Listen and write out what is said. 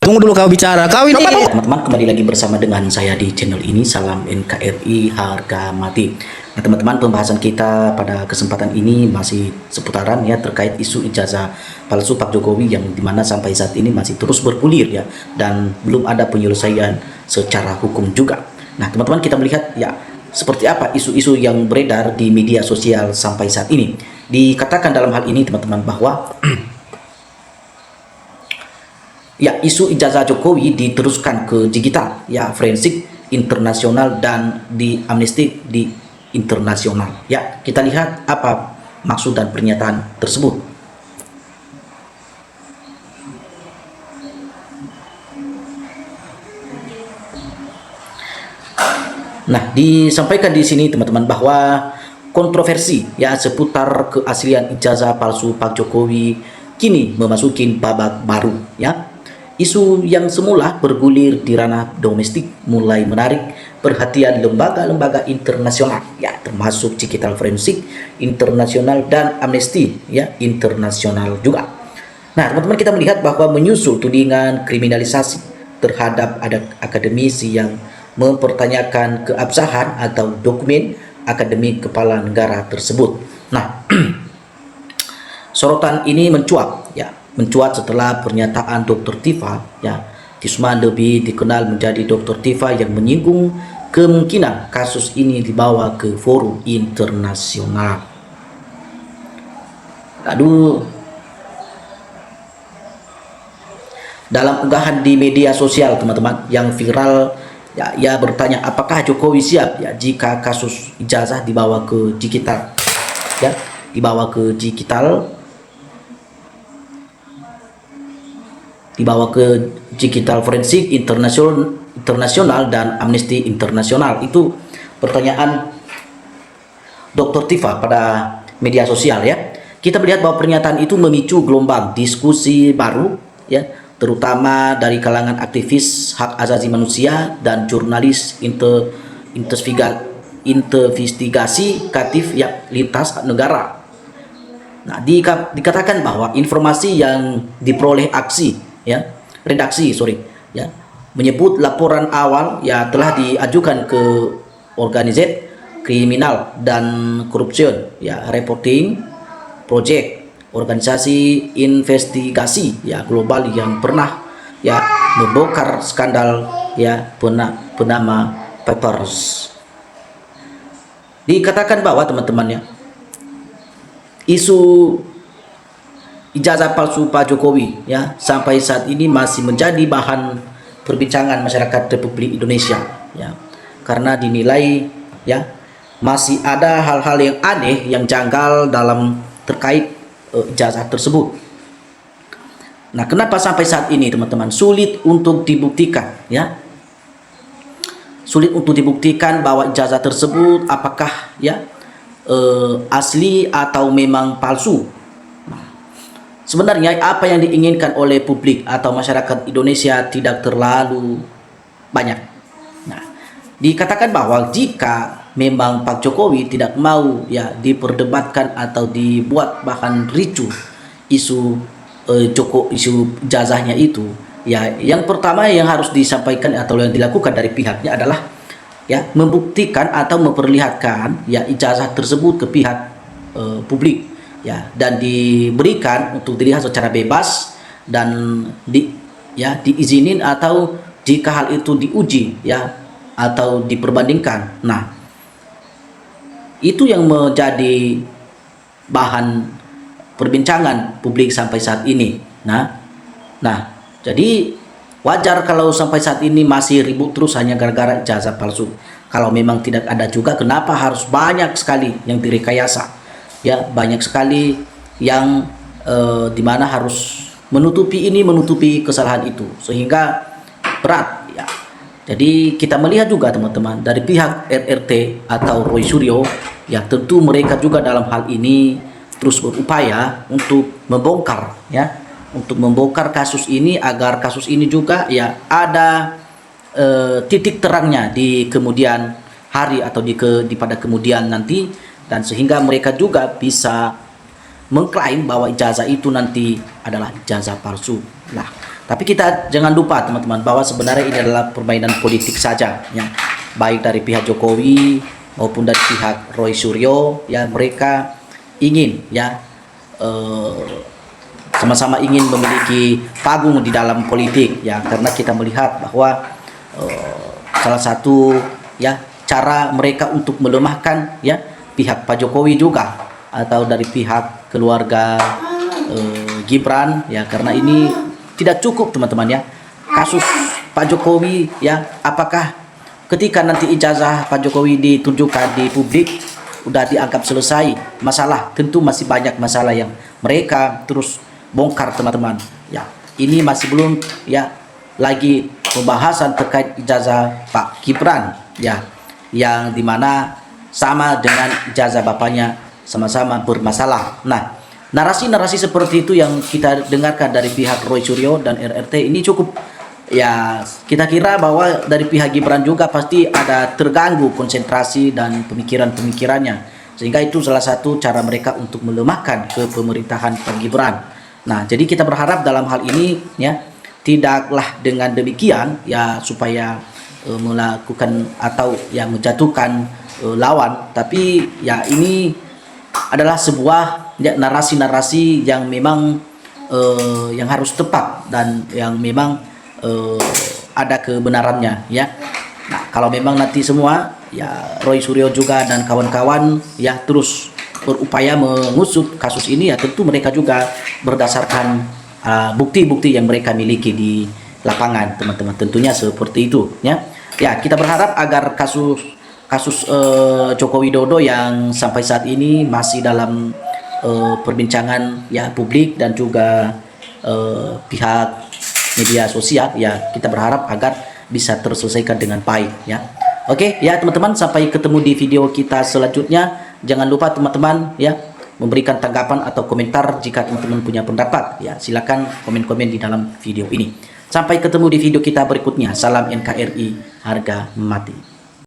Tunggu dulu kau bicara. Kau ini. Teman-teman, kembali lagi bersama dengan saya di channel ini. Salam NKRI harga mati. Nah teman-teman, pembahasan kita pada kesempatan ini masih seputaran ya terkait isu ijazah palsu Pak Jokowi yang dimana sampai saat ini masih terus bergulir ya, dan belum ada penyelesaian secara hukum juga. Nah teman-teman, kita melihat ya seperti apa isu-isu yang beredar di media sosial sampai saat ini. Dikatakan dalam hal ini teman-teman bahwa ya, isu ijazah Jokowi diteruskan ke digital, ya, forensik internasional dan di amnesti di internasional. Ya, kita lihat apa maksud dan pernyataan tersebut. Nah, disampaikan di sini teman-teman bahwa kontroversi ya seputar keaslian ijazah palsu Pak Jokowi kini memasuki babak baru ya. Isu yang semula bergulir di ranah domestik mulai menarik perhatian lembaga-lembaga internasional ya, termasuk digital forensik internasional dan amnesti ya internasional juga. Nah teman-teman, kita melihat bahwa menyusul tudingan kriminalisasi terhadap ada akademisi yang mempertanyakan keabsahan atau dokumen akademik kepala negara tersebut. Nah sorotan ini mencuat setelah pernyataan Dr. Tifa ya, Tisma lebih dikenal menjadi Dr. Tifa, yang menyinggung kemungkinan kasus ini dibawa ke forum internasional. Lalu dalam unggahan di media sosial teman-teman yang viral ya, ia bertanya apakah Jokowi siap ya jika kasus ijazah dibawa ke digital ya, dibawa ke digital forensik internasional dan amnesti internasional. Itu pertanyaan Dr. Tifa pada media sosial ya. Kita melihat bahwa pernyataan itu memicu gelombang diskusi baru ya, terutama dari kalangan aktivis hak asasi manusia dan jurnalis investigatif ya lintas negara. Nah, dikatakan bahwa informasi yang diperoleh redaksi menyebut laporan awal ya telah diajukan ke Organisasi Kriminal dan Corruption ya Reporting Project, organisasi investigasi ya global yang pernah ya membongkar skandal ya Panama Papers. Dikatakan bahwa teman-teman ya, isu ijazah palsu Pak Jokowi ya sampai saat ini masih menjadi bahan perbincangan masyarakat Republik Indonesia ya, karena dinilai ya masih ada hal-hal yang aneh, yang janggal dalam terkait ijazah tersebut. Nah, kenapa sampai saat ini teman-teman sulit untuk dibuktikan ya? Sulit untuk dibuktikan bahwa ijazah tersebut apakah ya asli atau memang palsu. Sebenarnya apa yang diinginkan oleh publik atau masyarakat Indonesia tidak terlalu banyak. Nah, dikatakan bahwa jika memang Pak Jokowi tidak mau ya diperdebatkan atau dibuat bahan ricuh isu isu ijazahnya itu, ya yang pertama yang harus disampaikan atau yang dilakukan dari pihaknya adalah ya membuktikan atau memperlihatkan ya ijazah tersebut ke pihak publik ya, dan diberikan untuk dilihat secara bebas dan diizinin, atau jika hal itu diuji ya atau diperbandingkan. Nah, itu yang menjadi bahan perbincangan publik sampai saat ini. Nah, jadi wajar kalau sampai saat ini masih ribut terus hanya gara-gara ijazah palsu. Kalau memang tidak ada juga, kenapa harus banyak sekali yang direkayasa? Ya, banyak sekali yang dimana harus menutupi kesalahan itu, sehingga berat ya. Jadi kita melihat juga teman-teman dari pihak RRT atau Roy Suryo ya, tentu mereka juga dalam hal ini terus berupaya untuk membongkar kasus ini, agar kasus ini juga ya ada titik terangnya di kemudian hari atau pada kemudian nanti, dan sehingga mereka juga bisa mengklaim bahwa ijazah itu nanti adalah ijazah palsu. Nah, Tapi kita jangan lupa teman-teman bahwa sebenarnya ini adalah permainan politik saja, ya. Baik dari pihak Jokowi maupun dari pihak Roy Suryo, ya, mereka ingin, ya, sama-sama ingin memiliki panggung di dalam politik, ya, karena kita melihat bahwa salah satu, ya, cara mereka untuk melemahkan, ya, pihak Pak Jokowi juga atau dari pihak keluarga Gibran, ya, karena ini tidak cukup teman-teman, ya, kasus Pak Jokowi, ya, apakah ketika nanti ijazah Pak Jokowi ditunjukkan di publik udah dianggap selesai masalah? Tentu masih banyak masalah yang mereka terus bongkar teman-teman, ya. Ini masih belum, ya, lagi pembahasan terkait ijazah Pak Gibran, ya, yang dimana sama dengan ijazah bapaknya sama-sama bermasalah. Nah, narasi-narasi seperti itu yang kita dengarkan dari pihak Roy Suryo dan RRT ini cukup, ya, kita kira bahwa dari pihak Gibran juga pasti ada terganggu konsentrasi dan pemikiran-pemikirannya, sehingga itu salah satu cara mereka untuk melemahkan ke pemerintahan Pak Gibran. Nah, jadi kita berharap dalam hal ini, ya, tidaklah dengan demikian, ya, supaya melakukan atau yang menjatuhkan lawan, tapi ya ini adalah sebuah, ya, narasi-narasi yang memang yang harus tepat dan yang memang ada kebenarannya, ya. Nah, kalau memang nanti semua, ya, Roy Suryo juga dan kawan-kawan, ya, terus berupaya mengusut kasus ini, ya, tentu mereka juga berdasarkan bukti-bukti yang mereka miliki di lapangan, teman-teman. Tentunya seperti itu, ya. Ya, kita berharap agar kasus Joko Widodo yang sampai saat ini masih dalam perbincangan, ya, publik dan juga pihak media sosial, ya, kita berharap agar bisa terselesaikan dengan baik, ya. Oke, ya teman-teman, sampai ketemu di video kita selanjutnya. Jangan lupa teman-teman, ya, memberikan tanggapan atau komentar jika teman-teman punya pendapat, ya, silakan komen-komen di dalam video ini. Sampai ketemu di video kita berikutnya. Salam NKRI harga mati.